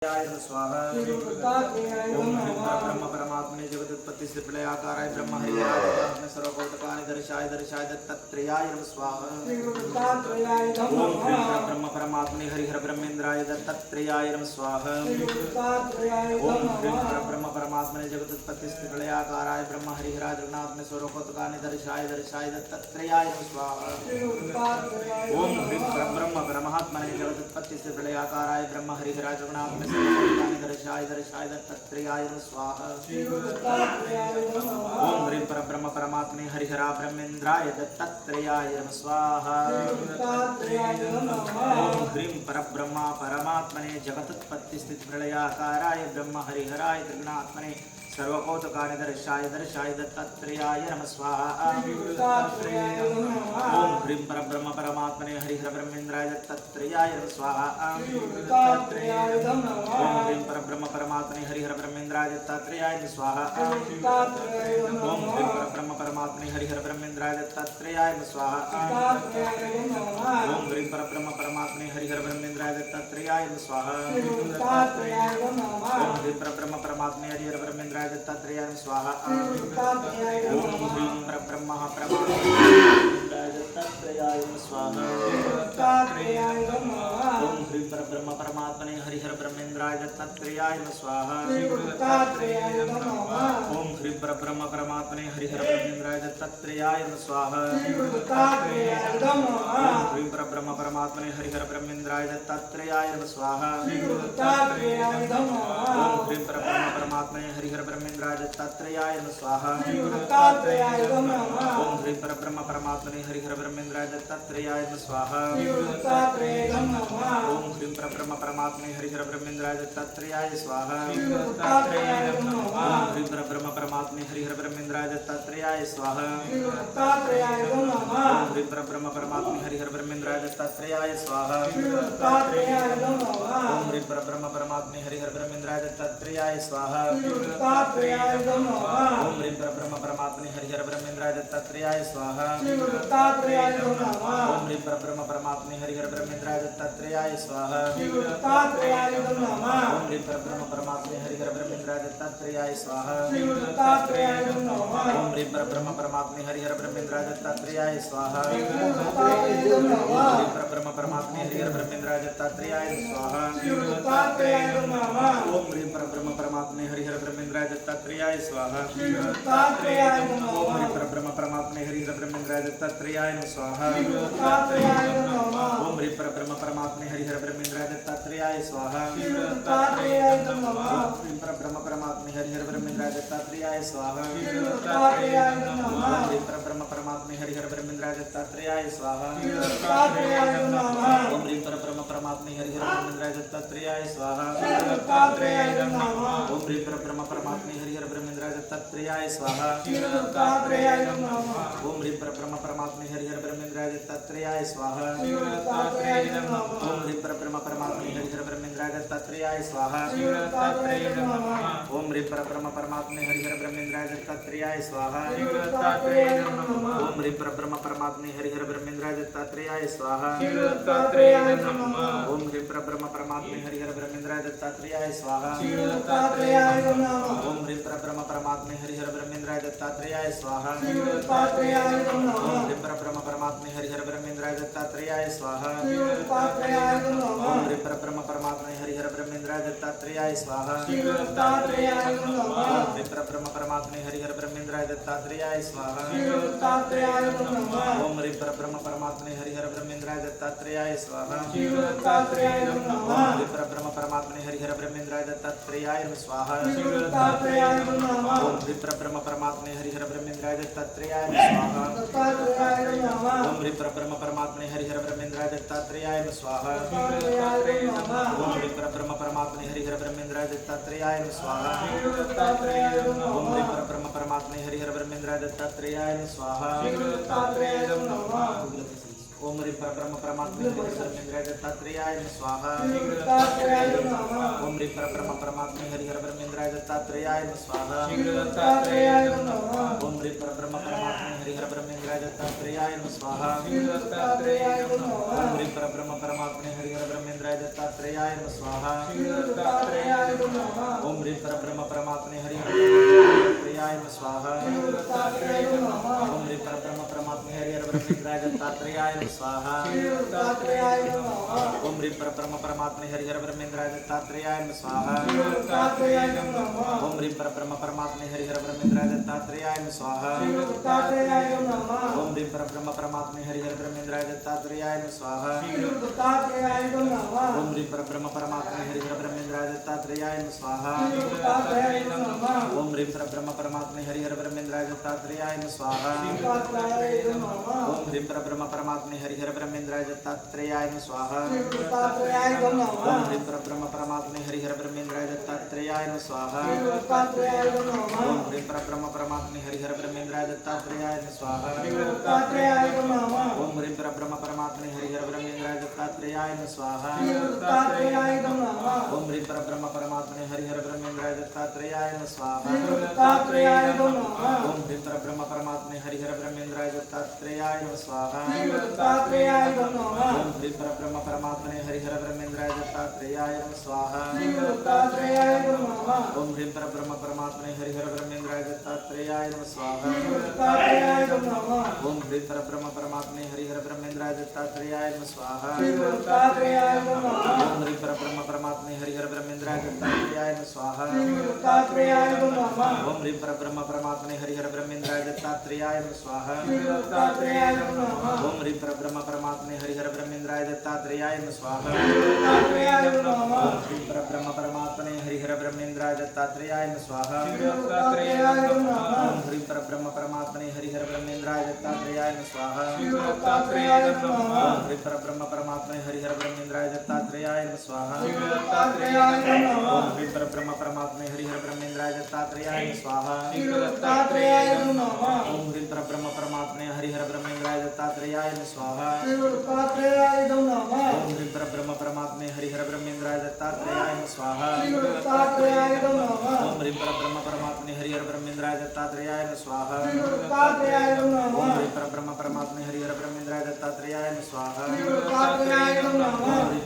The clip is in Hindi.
स्वाहा। ओम ब्रह्म परमात्मने जगदुत्पत्ति स्थिति प्रलयाकाराय ब्रह्म हरिहराय सर्वभूतकानि दर्शाय दर्शाय दत्तत्रयाय नमः स्वाहा। ओम ब्रह्म परमात्मने हरिहर ब्रह्मेंद्राय दत्तत्रयाय नमः स्वाहा। ओम ब्रह्म परमात्मने जगदुत्पत्ति स्थिति प्रलयाकाराय ब्रह्म हरिहराय जगन्नाथने सर्वभूतकानि दर्शाय दर्शाय दत्तत्रयाय नमः स्वाहा। ओम ब्रह्म परमात्मने जगदुत्पत्ति स्थिति प्रलयाकाराय ब्रह्म हरिहराय जगन्नाथने दर्शाय दर्शाय दत्तत्रयाय नमः स्वाहा। ओम ह्रीं परब्रह्म परमात्मने हरिहरा ब्रह्मेंद्राय दत्तत्रयाय नमः स्वाहा। ओम ह्रीं परब्रह्म परमात्मने जगदुत्पत्ति स्थिति प्रलयाकाराय ब्रह्म हरिहराय त्रिगुणात्मने सर्वभूतकानि दर्शाय दर्शाय दत्तत्रयाय नमः स्वाहा। ओम ह्रीं परब्रह्म परमात्मने हरिहर ब्रह्मेंद्राय दत्तत्रयाय नमः स्वाहा। ओम ह्रीं परब्रह्म परमात्मने हरिहर ब्रह्मेंद्राय दत्तात्रेयाय नमः स्वाहा। ओम ह्रीं परब्रह्म परमात्मने हरिहर ब्रह्मेंद्राय दत्तात्रेयाय नमः स्वाहा। ओम ह्रीं परब्रह्म परमात्मने हरिहर ब्रह्मेंद्राय दत्तात्रेयाय नमः स्वाहा। ओम ह्रीं परब्रह्म परमात्मने हरिहर ब्रह्मेंद्राय दत्तात्रेयाय नमः स्वाहा। ओम ह्रीं परब्रह्म परमात्मने दत्तात्रेयाय नमः स्वाहा। ओम ह्रीं परब्रह्म परमात्मने हरिहर ब्रह्मेंद्राय दत्तात्रेयाय नमः स्वाहा। ओम ह्रीं परब्रह्म परमात्मने हरिहर ब्रह्मेंद्राय दत्तात्रेयाय नमः स्वाहा। ओम ह्रीं परब्रह्म परमात्मने हरिहर ब्रह्मेंद्राय दत्तात्रेयाय नमः स्वाहा। ओम ह्रीं परब्रह्म परमात्मने हरिहर ब्रह्मेंद्राय दत्तात्रेयाय नमः स्वाहा। ओम ह्रीं परब्रह्म परमात्मने हरिहर ब्रह्मेंद्राय दत्तात्रेयाय नमः स्वाहा। ओम ह्रीं परब्रह्म परमात्मने हरिहर ब्रह्मेंद्राय दत्तात्रेयाय स्वाहा। ओम ह्रीं परब्रह्म परमात्मने हरिहर ब्रह्मेंद्राय दत्तात्रेयाय स्वाहा। ओम ह्रीं परब्रह्म परमात्मने हरिहर ब्रह्मेंद्राय दत्तात्रेयाय स्वाहा। ओम ह्रीं परब्रह्म परमात्मने हरिहर ब्रह्मेंद्राय दत्तात्रेयाय स्वाहा। ओम ह्रीं परब्रह्म परमात्मने हरिहर ब्रह्मेंद्राय दत्तात्रेयाय स्वाहा। ओम ह्रीं परब्रह्म परमात्मने हरिहर ब्रह्मेंद्राय दत्तात्रेयाय स्वाहा। ओम ह्रीं परब्रह्म परमात्मने हरिहर ब्रह्मेंद्राय दत्तात्रेयाय स्वाहा। ओम ह्रीं परब्रह्म परमात्मने हरिहर ब्रह्मेंद्राय दत्तात्रेयाय स्वाहा। ओम ह्रीं परब्रह्म परमात्मने हरिहर ब्रह्मेंद्राय दत्तात्रेयाय स्वाहा। ओम ह्रीं परब्रह्म परमात्मने हरिहर ब्रह्मेंद्राय दत्तात्रेयाय स्वाहा। ओम ह्रीं परब्रह्म परमात्मने हरिहर ब्रह्मेंद्राय दत्तात्रेयाय स्वाहा। ओम ह्रीं परब्रह्म परमात्मने हरिहर ब्रह्मेंद्राय दत्तात्रेयाय स्वाहा। ओम ह्रीं परब्रह्म परमात्मने हरिहर ब्रह्मेंद्राय दत्तात्रेयाय स्वाहा। ओम ह्रीं परब्रह्म परमात्मने हरिहर ब्रह्मेंद्राय दत्तात्रेयाय स्वाहा। ओम ह्रीं परब्रह्म परमात्मने हरिहर ब्रह्मेंद्राय दत्तात्रेयाय स्वाहा। ओम ह्रीं परब्रह्म परमात्मने हरिहर ब्रह्मेंद्राय दत्तात्रेयाय स्वाहा। ओम ह्रीं परब्रह्म परमात्मने हरिहर ब्रह्मेंद्राय दत्तात्रेयाय स्वाहा। ओम ह्रीं परब्रह्म परमात्मने हरिहर ब्रह्मेंद्राय दत्तात्रेयाय स्वाहा। ओम ह्रीं परब्रह्म परमात्मने हरिहर ब्रह्मेंद्राय दत्तात्रेयाय स्वाहा। ओम ह्रीं परब्रह्म परमात्मने हरिहर ब्रह्मेंद्राय दत्तात्रेयाय स्वाहा। ओम ह्रीं परब्रह्म परमात्मने हरिहर ब्रह्मेंद्राय दत्तात्रेयाय स्वाहा। ओम ह्रीं परब्रह्म परमात्मने हरिहर ब्रह्मेंद्राय दत्तात्रेयाय स्वाहा। ओम ह्रीं परब्रह्म परमात्मने हरिहर ब्रह्मेंद्राय दत्तात्रेयाय स्वाहा। ओम ह्रीं परब्रह्म परमात्मने हरिहर ब्रह्मेंद्राय दत्तात्रेयाय स्वाहा। ओम ह्रीं परब्रह्म परमात्मने हरिहर ब्रह्मेंद्राय दत्तात्रेयाय स्वाहा। ओम ह्रीं परब्रह्म परमात्मने हरिहर ब्रह्मेंद्राय दत्तात्रेयाय स्वाहा। ओम ह्रीं परब्रह्म परमात्मने हरिहर ब्रह्मेंद्राय दत्तात्रेयाय स्वाहा। ओम ह्रीं परब्रह्म परमात्मने हरिहर ब्रह्मेंद्राय दत्तात्रेयाय स्वाहा। ओम ह्रीं परब्रह्म परमात्मने हरिहर ब्रह्मेंद्राय दत्तात्रेयाय स्वाहा। ओम ह्रीं परब्रह्म परमात्मने हरिहर ब्रह्मेंद्राय दत्तात्रेयाय स्वाहा। ओम ह्रीं परब्रह्म परमात्मने हरिहर ब्रह्मेंद्राय दत्तात्रेयाय स्वाहा। ओम ह्रीं परब्रह्म परमात्मने हरिहरब्रह्मेन्द्राय दत्तात्रेयाय नमः स्वाहा ओम ह्रीं परब्रह्म परमात्मने हरिहरब्रह्मेन्द्राय दत्तात्रेयाय नमः स्वाहा ओम ह्रीं परब्रह्म परमात्मने हरिहरब्रह्मेन्द्राय दत्तात्रेयाय नमः स्वाहा ओम ह्रीं परब्रह्म परमात्मने हरिहरब्रह्मेन्द्राय दत्तात्रेयाय नमः स्वाहा ओम ह्रीं परब्रह्म परमात्मने हरिहरब्रह्मेन्द्राय नमः स्वाहा ओम ह्रीं परब्रह्म परमात्मने हरिहरब्रह्मेन्द्राय दत्तात्रेयाय नमः स्वाहा ओम ह्रीं परब्रह्म परमात्मने हरिहरब्रह्मेन्द्राय दत्तात्रेयाय नमः स्वाहा ओम ह्रीं परब्रह्म परमात्मने हरिहरब्रह्मेन्द्राय दत्तात्रेयाय नमः स्वाहा ओम ह्रीं परब्रह्म परमात्मने हरिहरब्रह्मेन्द्राय दत्तात्रेयाय नमः स्वाहा ओम ह्रीं परब्रह्म परमात्मने हरिहरब्रह्मेन्द्राय दत्तात्रेयाय नमः स्वाहा ओम ह्रीं परब्रह्म परमात्मने हरिहरब्रह्मेन्द्राय दत्तात्रेयाय नमः स्वाहा ओम ह्रीं परब्रह्म परमात्मने हरिहरब्रह्मेन्द्राय दत्तात्रेयाय नमः स्वाहा ओम ह्रीं परब्रह्म परमात्मने हरिहरब्रह्मेन्द्राय दत्तात्रेयाय नमः स्वाहा ओम ह्रीं परब्रह्म परमात्मने हरिहरब्रह्मेन्द्राय दत्तात्रेयाय नमः स्वाहा ओम ह्रीं परब्रह्म परमात्मने हरिहरब्रह्मेन्द्राय दत्तात्रेयाय नमः स्वाहा ओम ह्रीं परब्रह्म परमात्मने हरिहरब्रह्मेन्द्राय दत्तात्रेयाय नमः स्वाहा ओम ह्रीं परब्रह्म परमात्मने हरिहरब्रह्मेन्द्राय दत्तात्रेयाय नमः स्वाहा ओम ह्रीं परब्रह्म परमात्मने हरिहरब्रह्मेन्द्राय दत्तात्रेयाय नमः स्वाहा ओम ह्रीं परब्रह्म परमात्मने हरिहरब्रह्मेन्द्राय दत्तात्रेयाय नमः स्वाहा ओम ह्रीं परब्रह्म परमात्मने हरिहरब्रह्मेन्द्राय दत्तात्रेयाय नमः स्वाहा ओम ह्रीं परब्रह्म परमात्मने हरिहरब्रह्मेन्द्राय दत्तात्रेयाय नमः स्वाहा ओम ह्रीं परब्रह्म परमात्मने हरिहरब्रह्मेन्द्राय दत्तात्रेयाय नमः स्वाहा ओम ह्रीं परब्रह्म परमात्मने हरिहरब्रह्मेन्द्राय दत्तात्रेयाय नमः स्वाहा ओम ह्रीं परब्रह्म परमात्मने हरिहरब्रह्मेन्द्राय दत्तात्रेयाय नमः स्वाहा ओम ह्रीं परब्रह्म परमात्मने हरिहरब्रह्मेन्द्राय दत्तात्रेयाय नमः स्वाहा ओम ह्रीं परब्रह्म परमात्मने हरिहरब्रह्मेन्द्राय दत्तात्रेयाय नमः स्वाहा ओम ह्रीं परब्रह्म परमात्मने हरिहरब्रह्मेन्द्राय दत्तात्रेयाय नमः स्वाहा ओम ह्रीं परब्रह्म परमात्मने हरिहरब्रह्मेन्द्राय दत्तात्रेयाय नमः स्वाहा ओम ह्रीं परब्रह्म परमात्मने हरिहरब्रह्मेन्द्राय दत्तात्रेयाय नमः स्वाहा ओम ह्रीं परब्रह्म परमात्मने हरिहरब्रह्मेन्द्राय दत्तात्रेयाय नमः स्वाहा ओम ह्रीं परब्रह्म परमात्मने हरिहरब्रह्मेन्द्राय दत्तात्रेयाय नमः स्वाहा ओम ह्रीं